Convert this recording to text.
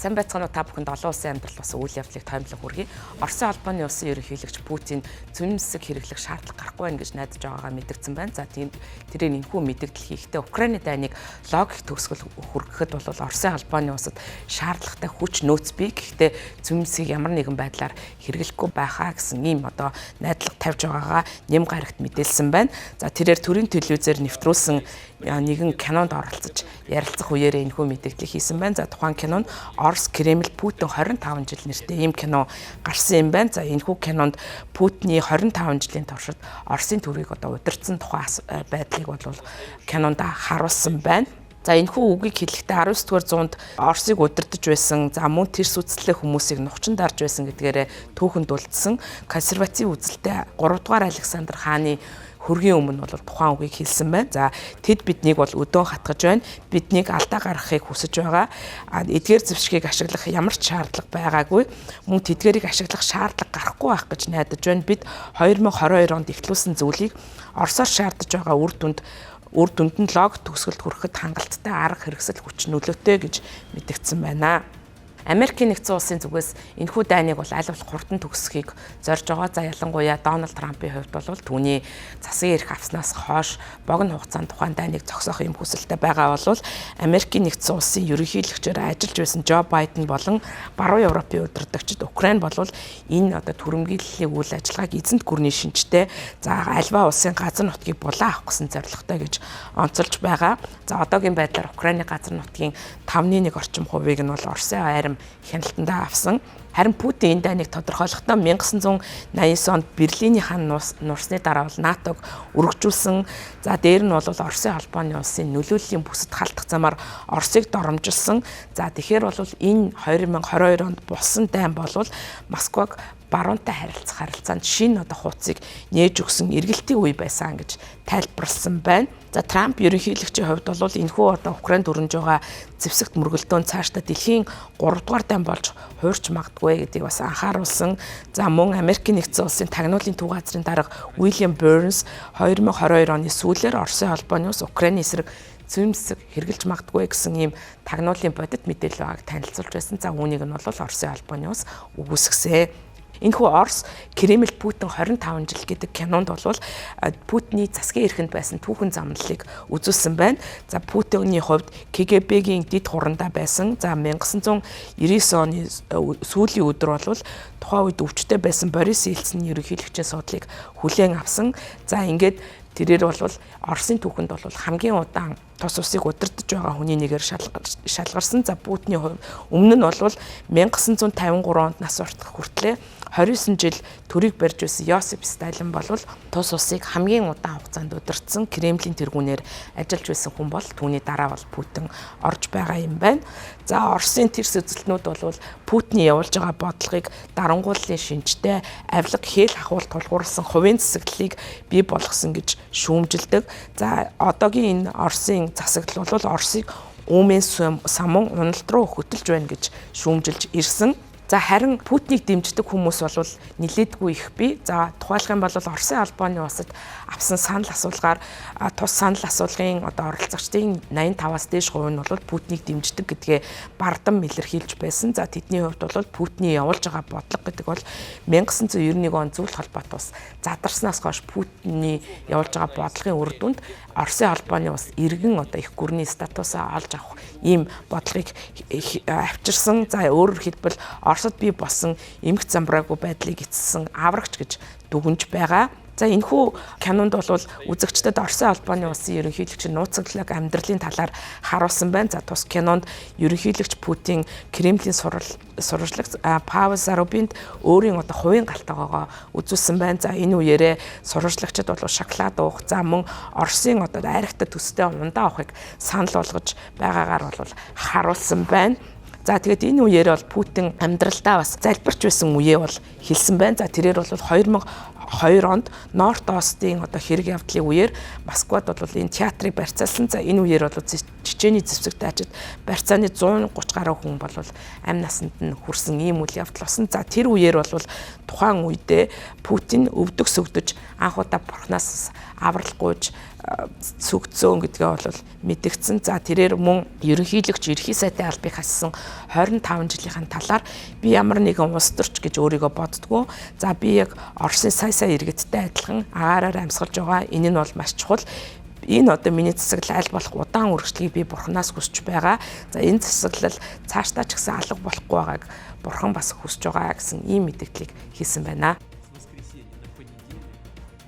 Сайн байцгаана уу та бүхэнд олон улсын амьдрал бас үйл явдлыг тоомлон хүргэе. Оросын холбооны улсын ерөнхийлөгч Путин цөмсөг хэрэглэх шаардлага гарахгүй байна гэж найдаж байгаагаа мэдгдсэн байна. За тийм тэрээр энэхүү мэдээлэл хийхдээ Украины дайныг логик төгсгөл хүргэхэд бол Оросын холбооны улсад шаардлагатай хүч нөөц бий. Гэхдээ цөмсгийг ямар нэгэн байдлаар хэрэглэхгүй байхаа гэсэн ийм одоо найдлага тавьж байгаагаа нэм гарагт мэдээлсэн байна. За тэрээр төрийн телевизээр нэвтрүүлсэн нэгэн кинонд оролцож ярилцах үеэрээ энэхүү мэдээлэл хийсэн байна. За тухайн кинонд Орос Кремль Путин 25 жил нэртэй ийм кино гарсан юм байна. За энэхүү кинонд Путины 25 жилийн туршид Оросын төрийг одоо удирдсан тухай байдлыг бол кинонд харуулсан байна. За энэхүү үгийг хэлэхдээ 19-р зуунд Оросыг удирдах байсан, за мөн тэрс үзэлтэй хүмүүсийг нухчин дарж байсан гэдгээрээ түүхэнд үлдсэн консерватив үзэлтэй 3-р Александр хааны хөргийн өмнө бол тухайн үгийг хэлсэн байна. За тэд биднийг бол өдөөн хатгаж байна. Биднийг алдаа гаргахыг хүсэж байгаа. Эдгээр зэвсгийг ашиглах ямар ч шаардлага байгаагүй. Мөн тэдгэрийг ашиглах шаардлага гарахгүй байх гэж найдаж байна. Бид 2022 онд эхлүүлсэн зүйлийг Оросоор шаардж байгаа үр дүнд нь лог төгсгөлд хүрэхэд хангалттай арга хэрэгсэл хүч нөлөөтэй гэж мэдгдсэн байна. Америкийн нэгдсэн улсын зүгээс энэхүү дайныг бол аль болох хурдан төгсөхийг зорж байгаа. За ялангуяа Дональд Трампын хувьд бол түүний засгийн эрх авснаас хойш богино хугацаанд тухайн дайныг зогсоох юм хүсэлтэй байгаа бол Америкийн нэгдсэн улсын ерөнхийлөгчөөр ажиллаж байсан Жо Байден болон Баруун Европын удирдагчид Украин бол энэ одоо түрэмгийллийн үйл ажиллагааг эзэнт гүрний шинжтэй за альва улсын газар нутгийг булаа авах гэсэн зорилготой гэж онцолж байгаа. За одоогийн байдлаар Украины газар нутгийн 5.1 орчим хувийг нь бол Оросын айрам хяналтандаа авсан. Харин Путин энэ дайныг тодорхойлохдоо 1989 онд Берлиний хаан нуурсны дараа бол НАТОг өргөжүүлсэн. За дээр нь бол Оросын холбооны улсын нөлөөллийн бүсэд халтах замаар Оросыг доромжилсан. За тэгэхээр бол энэ 2022 онд болсон дайн бол Москваг баруунтай харилцаанд шинэ одоо хуудсыг нээж өгсөн эргэлтийн үе байсан гэж тайлбарласан байна. За Трамп ерөнхийлөгчийн хувьд бол энэхүү одоо Украинд өрнөж байгаа зэвсэгт мөргөлдөөн цаашдаа дэлхийн 3-р дан болж хуурч магадгүй гэдгийг бас анхааруулсан. За мөн Америкийн нэгдсэн улсын тагнуулын төв газрын дарга Уильям Бернс 2022 оны сүүлээр Оросын холбооны улс Украины эсрэг цөмсөг хэрглэж магадгүй гэсэн ийм тагнуулын бодит мэдээлэл байгааг танилцуулж байсан. За үүнийг нь бол Оросын холбооны улс үгүйсгэсэн. Энэхүү Орос Кремль Путин 25 жил гэдэг кинонд бол Путины засгийн эрхэнд байсан түүхэн замналыг үзүүлсэн байна. За Путиний хувьд КГБ-гийн дэд хурандаа байсан. За 1999 оны сүүлийн өдөр бол тухайн үед өвчтөй байсан Борис Ельцины ерөнхийлөгчийн суудлыг хүлээн авсан. За ингээд тэрээр бол Оросын түүхэнд бол хамгийн удаан тус усыг удирдах байгаа хүний нэгээр шалгарсан. За Путиний хувьд өмнө нь бол 1953 онд нас уртах хүртлээр 29 жил төрийг барьж байсан Йосип Сталин бол тус усыг хамгийн удаан хугацаанд удирдсан Кремлийн тэргүүнээр ажиллаж байсан хүн бол түүний дараа бол Путин орж байгаа юм байна. За Оросын тэрс эзэлтнүүд бол Путиний явуулж байгаа бодлогыг дарангууллын шинжтэй авилга хээл хахуул тулгуурласан хувийн засаглалыг бий болгосон гэж шүүмжилдэг. За одоогийн энэ Оросын засаглал бол Оросыг үүмэн самун уналт руу хөтөлж байна гэж шүүмжилж ирсэн. За харин Путинийг дэмждэг хүмүүс бол нилээдгүй их бий. За тухайлах юм бол Оросын холбооны улсад авсан санал асуулгаар тус санал асуулгын одоо оролцогчдын 85-аас дээш хувь нь бол Путинийг дэмждэг гэдгээ бардам илэрхийлж байсан. За тэдний хувьд бол Путиний явуулж байгаа бодлого гэдэг бол 1991 он зөвлөлт холбоот ус задарснаас хойш Путиний явуулж байгаа бодлогын үр дүнд Оросын холбооны улс иргэн одоо их гүрний статусаа олж авах ийм бодлогыг авчирсан. За өөрөөр хэлбэл Оросд бий болсон эмх замбраагүй байдлыг эцэссэн аврагч гэж дүгнж байгаа. За энэхүү кинонд бол үзэгчдэд Оросын холбооны улсын ерөнхийлөгчийн нууцлаглаг амьдралын талаар харуулсан байна. За тус кинонд ерөнхийлөгч Путин Кремлийн сурвалжлагч Павел Зарубинд өөрийн одоо хувийн галтайгоогоо үзүүлсэн байна. За энэ үеэрээ сурвалжлагчид бол шоколад уух, за мөн Оросын одоо айрагтай төстэй ундаа авахыг санал болгож байгаагаар бол харуулсан байна. За тэгээд энэ үеэр бол Путин амьдралдаа бас залбирч байсан үеэ бол хэлсэн байна. За тэрээр бол 2002 онд Норт Остын одоо хэрэг явдлын үеэр Москвад бол энэ театрыг барьцаалсан. За энэ үеэр бол Чечений зэвсэг таачид барьцааны 130 гаруй хүн бол амь насанд нь хүрсэн ийм үйл явдал болсон. За тэр үеэр бол тухайн үедээ Путин өвдөг сөгдөж анх удаа бурхнаас аврал гуйж цөгцөөн гэдгээ бол мэдгдсэн. За тэрээр мөн ерөнхийлөгч ерхий сайдын албыг хассан 25 жилийн талаар би ямар нэгэн улс төрч гэж өөрийгөө боддгоо. За би яг Оросын сая иргэдтэй адилхан агаараар амьсгалж байгаа. Энэ нь бол маш чухал. Энэ одоо миний засаглал аль болох удаан үргэлжлэхийг би бурхнаас хүсэж байгаа. За энэ засаглал цаашдаа ч гэсэн алга болохгүй байгааг бурхан бас хүсэж байгаа гэсэн ийм мэдээллийг хийсэн байна.